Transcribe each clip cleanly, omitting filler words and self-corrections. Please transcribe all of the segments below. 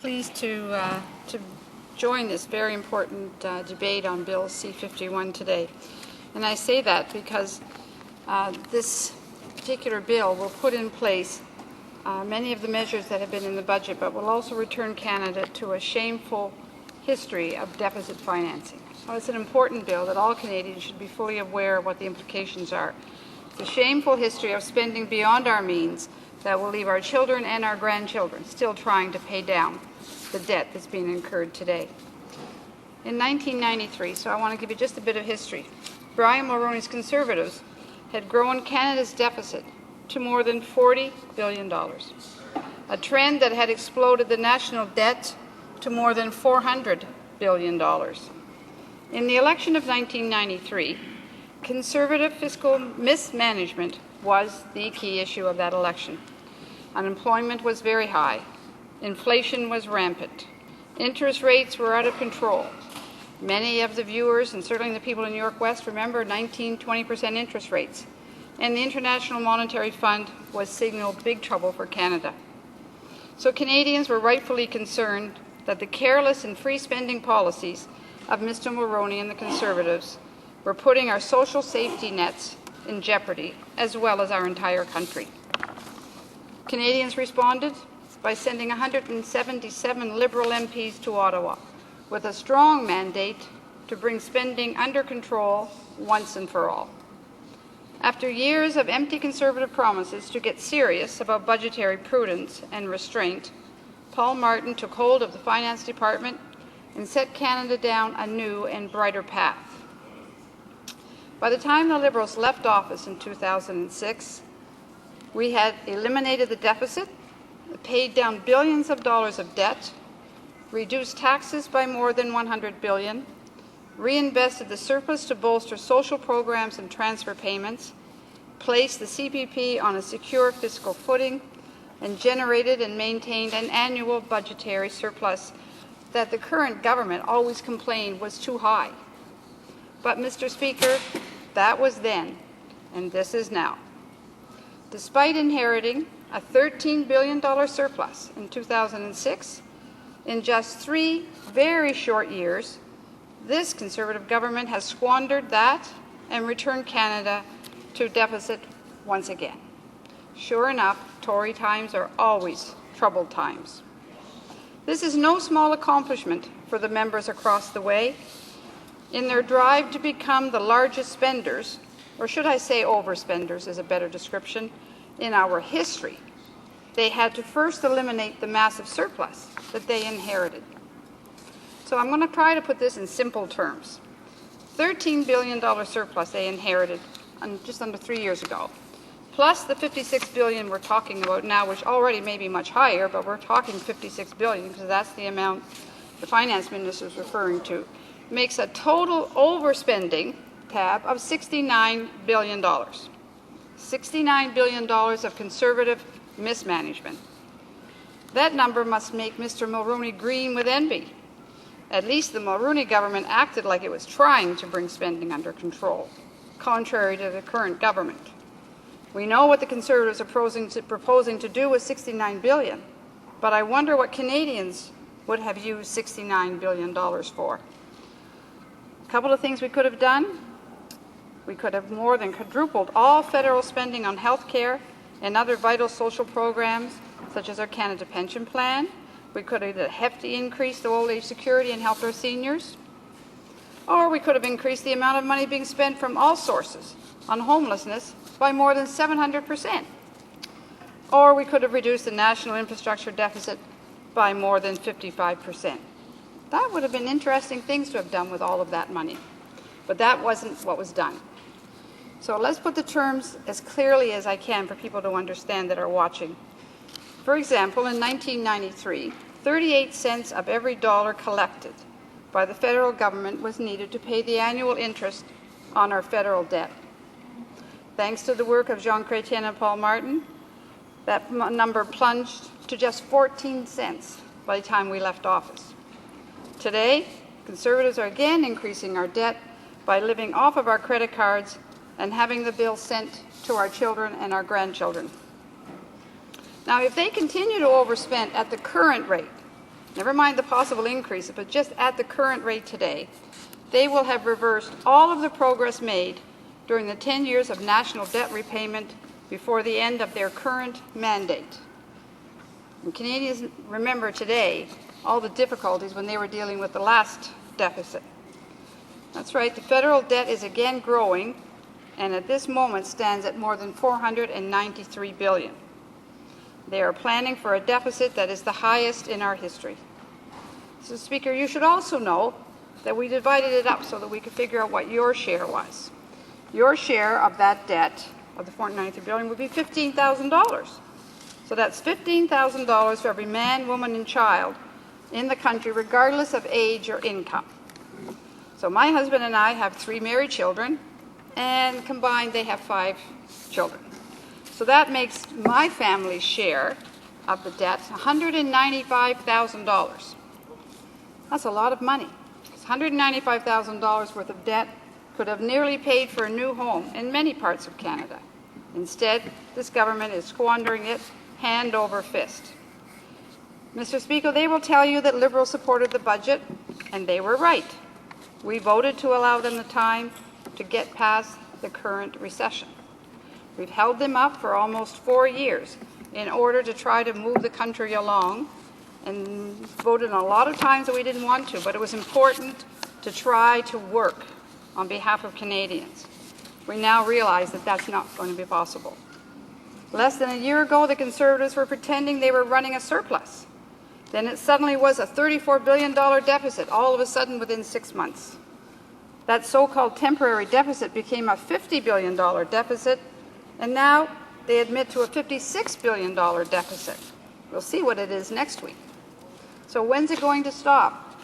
pleased to join this very important debate on Bill C-51 today. And I say that because this particular bill will put in place many of the measures that have been in the budget, but will also return Canada to a shameful history of deficit financing. So it's an important bill that all Canadians should be fully aware of what the implications are. It's a shameful history of spending beyond our means that will leave our children and our grandchildren still trying to pay down the debt that's being incurred today. In 1993, so I want to give you just a bit of history, Brian Mulroney's Conservatives had grown Canada's deficit to more than $40 billion, a trend that had exploded the national debt to more than $400 billion. In the election of 1993, Conservative fiscal mismanagement was the key issue of that election. Unemployment was very high. Inflation was rampant. Interest rates were out of control. Many of the viewers, and certainly the people in New York West, remember 19-20% interest rates. And the International Monetary Fund was signaled big trouble for Canada. So Canadians were rightfully concerned that the careless and free spending policies of Mr. Mulroney and the Conservatives were putting our social safety nets in jeopardy, as well as our entire country. Canadians responded by sending 177 Liberal MPs to Ottawa with a strong mandate to bring spending under control once and for all. After years of empty Conservative promises to get serious about budgetary prudence and restraint, Paul Martin took hold of the Finance Department and set Canada down a new and brighter path. By the time the Liberals left office in 2006, we had eliminated the deficit, paid down billions of dollars of debt, reduced taxes by more than $100 billion, reinvested the surplus to bolster social programs and transfer payments, placed the CPP on a secure fiscal footing, and generated and maintained an annual budgetary surplus that the current government always complained was too high. But, Mr. Speaker, that was then, and this is now. Despite inheriting a $13 billion surplus in 2006, in just 3 very short years, this Conservative government has squandered that and returned Canada to deficit once again. Sure enough, Tory times are always troubled times. This is no small accomplishment for the members across the way. In their drive to become the largest spenders, or should I say overspenders is a better description, in our history, they had to first eliminate the massive surplus that they inherited. So I'm going to try to put this in simple terms. $13 billion surplus they inherited just under 3 years ago, plus the $56 billion we're talking about now, which already may be much higher, but we're talking $56 billion because that's the amount the finance minister is referring to, makes a total overspending tab of $69 billion. $69 billion of Conservative mismanagement. That number must make Mr. Mulroney green with envy. At least the Mulroney government acted like it was trying to bring spending under control, contrary to the current government. We know what the Conservatives are proposing to do with $69 billion, but I wonder what Canadians would have used $69 billion for. A couple of things we could have done. We could have more than quadrupled all federal spending on health care and other vital social programs, such as our Canada Pension Plan. We could have had a hefty increase to old age security and helped our seniors. Or we could have increased the amount of money being spent from all sources on homelessness by more than 700%. Or we could have reduced the national infrastructure deficit by more than 55%. That would have been interesting things to have done with all of that money. But that wasn't what was done. So let's put the terms as clearly as I can for people to understand that are watching. For example, in 1993, 38 cents of every dollar collected by the federal government was needed to pay the annual interest on our federal debt. Thanks to the work of Jean Chrétien and Paul Martin, that number plunged to just 14 cents by the time we left office. Today, Conservatives are again increasing our debt by living off of our credit cards and having the bill sent to our children and our grandchildren. Now, if they continue to overspend at the current rate, never mind the possible increase, but just at the current rate today, they will have reversed all of the progress made during the 10 years of national debt repayment before the end of their current mandate. And Canadians remember today all the difficulties when they were dealing with the last deficit. That's right, the federal debt is again growing, and at this moment stands at more than $493 billion. They are planning for a deficit that is the highest in our history. So, Speaker, you should also know that we divided it up so that we could figure out what your share was. Your share of that debt, of the $493 billion, would be $15,000. So that's $15,000 for every man, woman, and child in the country, regardless of age or income. So my husband and I have 3 married children, and combined they have 5 children. So that makes my family's share of the debt $195,000. That's a lot of money. $195,000 worth of debt could have nearly paid for a new home in many parts of Canada. Instead, this government is squandering it hand over fist. Mr. Speaker, they will tell you that Liberals supported the budget, and they were right. We voted to allow them the time to get past the current recession. We've held them up for almost 4 years in order to try to move the country along, and voted a lot of times that we didn't want to, but it was important to try to work on behalf of Canadians. We now realize that that's not going to be possible. Less than a year ago, the Conservatives were pretending they were running a surplus. Then it suddenly was a $34 billion deficit, all of a sudden within 6 months. That so-called temporary deficit became a $50 billion deficit, and now they admit to a $56 billion deficit. We'll see what it is next week. So when's it going to stop?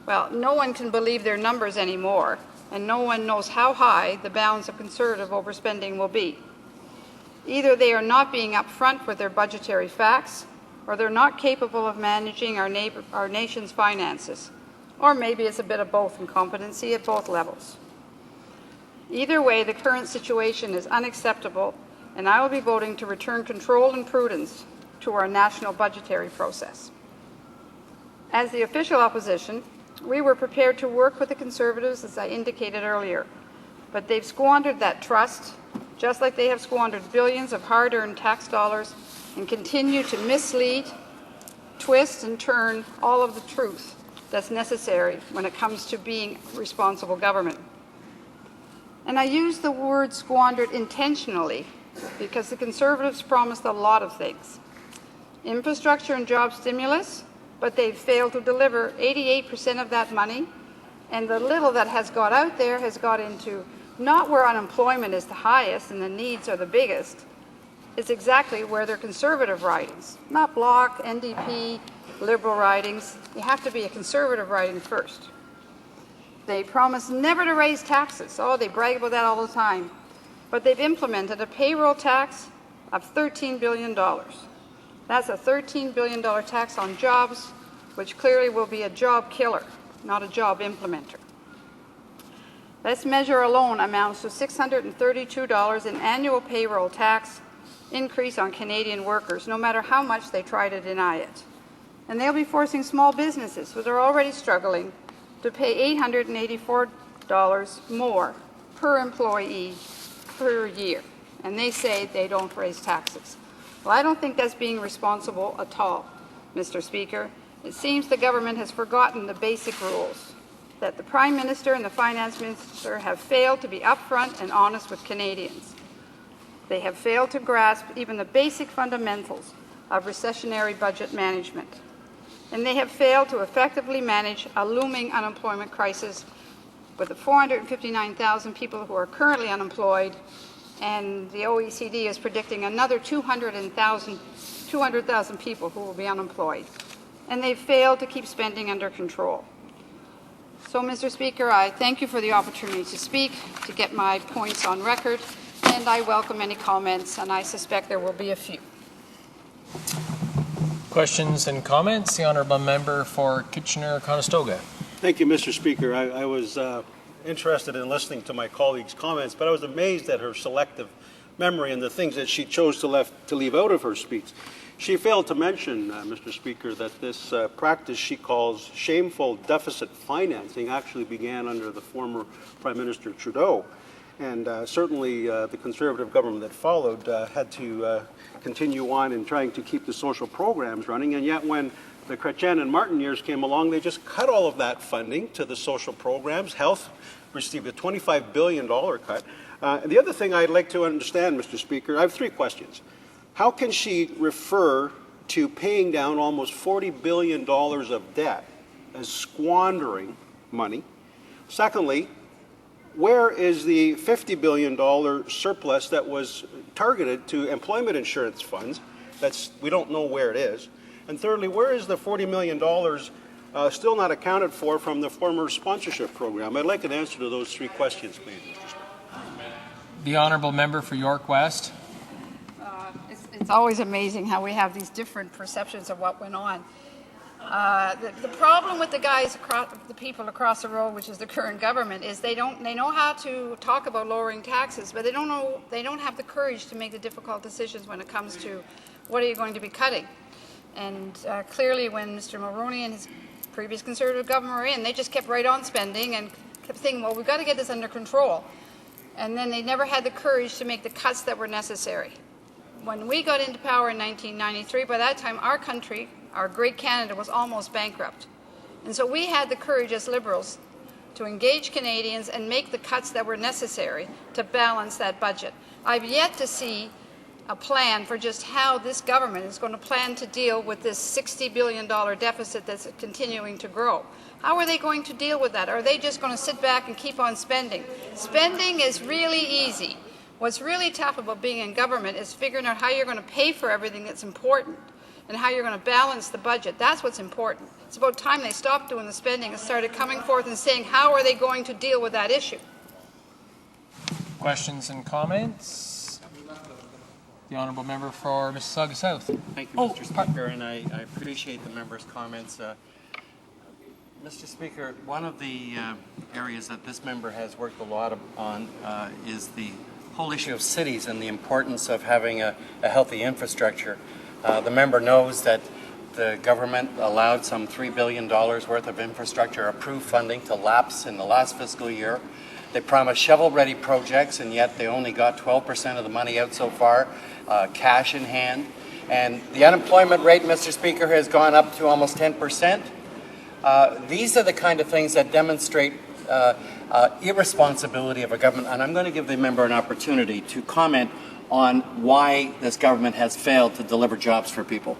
Well, no one can believe their numbers anymore, and no one knows how high the bounds of Conservative overspending will be. Either they are not being upfront with their budgetary facts, or they're not capable of managing our nation's finances. Or maybe it's a bit of both, incompetency at both levels. Either way, the current situation is unacceptable, and I will be voting to return control and prudence to our national budgetary process. As the official opposition, we were prepared to work with the Conservatives, as I indicated earlier, but they've squandered that trust, just like they have squandered billions of hard-earned tax dollars and continue to mislead, twist, and turn all of the truth that's necessary when it comes to being responsible government. And I use the word squandered intentionally because the Conservatives promised a lot of things. Infrastructure and job stimulus, but they've failed to deliver 88% of that money, and the little that has got out there has got into not where unemployment is the highest and the needs are the biggest. It's exactly where they're Conservative ridings, not Bloc, NDP, Liberal ridings. You have to be a Conservative riding first. They promised never to raise taxes. Oh, they brag about that all the time. But they've implemented a payroll tax of $13 billion. That's a $13 billion tax on jobs, which clearly will be a job killer, not a job implementer. This measure alone amounts to $632 in annual payroll tax increase on Canadian workers, no matter how much they try to deny it. And they'll be forcing small businesses, who are already struggling, to pay $884 more per employee per year. And they say they don't raise taxes. Well, I don't think that's being responsible at all, Mr. Speaker. It seems the government has forgotten the basic rules, that the Prime Minister and the Finance Minister have failed to be upfront and honest with Canadians. They have failed to grasp even the basic fundamentals of recessionary budget management. And they have failed to effectively manage a looming unemployment crisis with the 459,000 people who are currently unemployed, and the OECD is predicting another 200,000 people who will be unemployed. And they've failed to keep spending under control. So, Mr. Speaker, I thank you for the opportunity to speak, to get my points on record, and I welcome any comments, and I suspect there will be a few. Questions and comments? The Honourable Member for Kitchener-Conestoga. Thank you, Mr. Speaker. I was interested in listening to my colleague's comments, but I was amazed at her selective memory and the things that she chose to leave out of her speech. She failed to mention, Mr. Speaker, that this practice she calls shameful deficit financing actually began under the former Prime Minister Trudeau. And certainly the Conservative government that followed had to continue on in trying to keep the social programs running. And yet when the Chrétien and Martin years came along, they just cut all of that funding to the social programs. Health received a $25 billion cut. And the other thing I'd like to understand, Mr. Speaker, I have three questions. How can she refer to paying down almost $40 billion of debt as squandering money? Secondly, where is the $50 billion surplus that was targeted to employment insurance funds? We don't know where it is. And thirdly, where is the $40 million still not accounted for from the former sponsorship program? I'd like an answer to those three questions, please, Mr. Speaker. The honourable member for York West. It's always amazing how we have these different perceptions of what went on. The problem with the people across the road, which is the current government, is they know how to talk about lowering taxes, but they don't have the courage to make the difficult decisions when it comes to what are you going to be cutting. And clearly, when Mr. Mulroney and his previous Conservative government were in, they just kept right on spending and kept thinking, well, we've got to get this under control. And then they never had the courage to make the cuts that were necessary. When we got into power in 1993, by that time, our country, our great Canada, was almost bankrupt. And so we had the courage as Liberals to engage Canadians and make the cuts that were necessary to balance that budget. I've yet to see a plan for just how this government is going to plan to deal with this $60 billion deficit that's continuing to grow. How are they going to deal with that? Are they just going to sit back and keep on spending? Spending is really easy. What's really tough about being in government is figuring out how you're going to pay for everything that's important and how you're going to balance the budget. That's what's important. It's about time they stopped doing the spending and started coming forth and saying, how are they going to deal with that issue? Questions and comments? The honourable member for Mississauga South. Thank you, Mr. Speaker, and I appreciate the member's comments. Mr. Speaker, one of the areas that this member has worked a lot on is the whole issue of cities and the importance of having a healthy infrastructure. The member knows that the government allowed some $3 billion worth of infrastructure approved funding to lapse in the last fiscal year. They promised shovel-ready projects, and yet they only got 12% of the money out so far, cash in hand. And the unemployment rate, Mr. Speaker, has gone up to almost 10%. These are the kind of things that demonstrate irresponsibility of a government, and I'm going to give the member an opportunity to comment on why this government has failed to deliver jobs for people.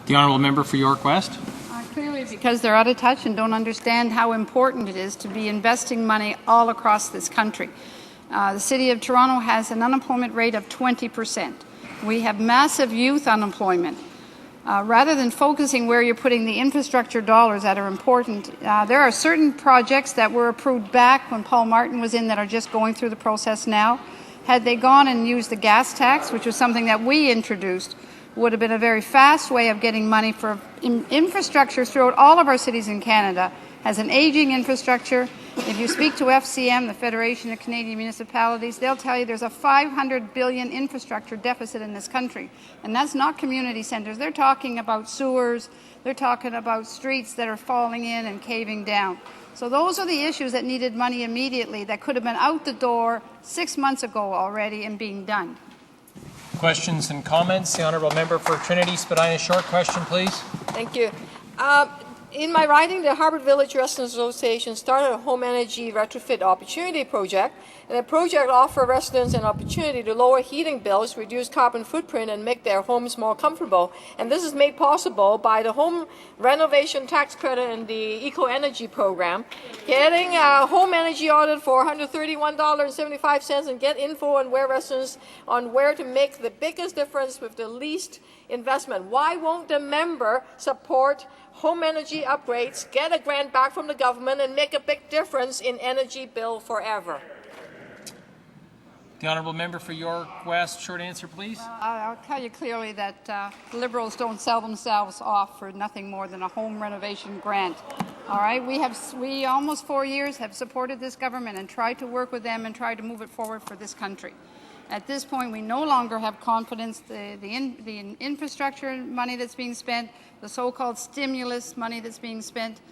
The honourable member for York West. Clearly because they're out of touch and don't understand how important it is to be investing money all across this country. The City of Toronto has an unemployment rate of 20%. We have massive youth unemployment. Rather than focusing where you're putting the infrastructure dollars that are important, there are certain projects that were approved back when Paul Martin was in that are just going through the process now. Had they gone and used the gas tax, which was something that we introduced, would have been a very fast way of getting money for infrastructure throughout all of our cities in Canada. Has an aging infrastructure. If you speak to FCM, the Federation of Canadian Municipalities, they'll tell you there's a $500 billion infrastructure deficit in this country. And that's not community centres. They're talking about sewers. They're talking about streets that are falling in and caving down. So those are the issues that needed money immediately that could have been out the door 6 months ago already and being done. Questions and comments? The honourable member for Trinity Spadina, short question, please. Thank you. In my riding, the Harvard Village Residents Association started a home energy retrofit opportunity project, and the project offered residents an opportunity to lower heating bills, reduce carbon footprint, and make their homes more comfortable. And this is made possible by the home renovation tax credit and the eco-energy program. Getting a home energy audit for $131.75 and get info on where to make the biggest difference with the least investment. Why won't the member support home energy upgrades, get a grant back from the government, and make a big difference in energy bill forever? The honourable member for York West, short answer, please. I'll tell you clearly that Liberals don't sell themselves off for nothing more than a home renovation grant. All right, we almost 4 years have supported this government and tried to work with them and tried to move it forward for this country. At this point, we no longer have confidence. The infrastructure money that's being spent, the so-called stimulus money that's being spent,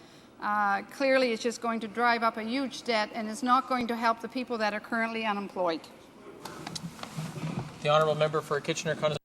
clearly is just going to drive up a huge debt and is not going to help the people that are currently unemployed. The honourable member for Kitchener-Conestoga.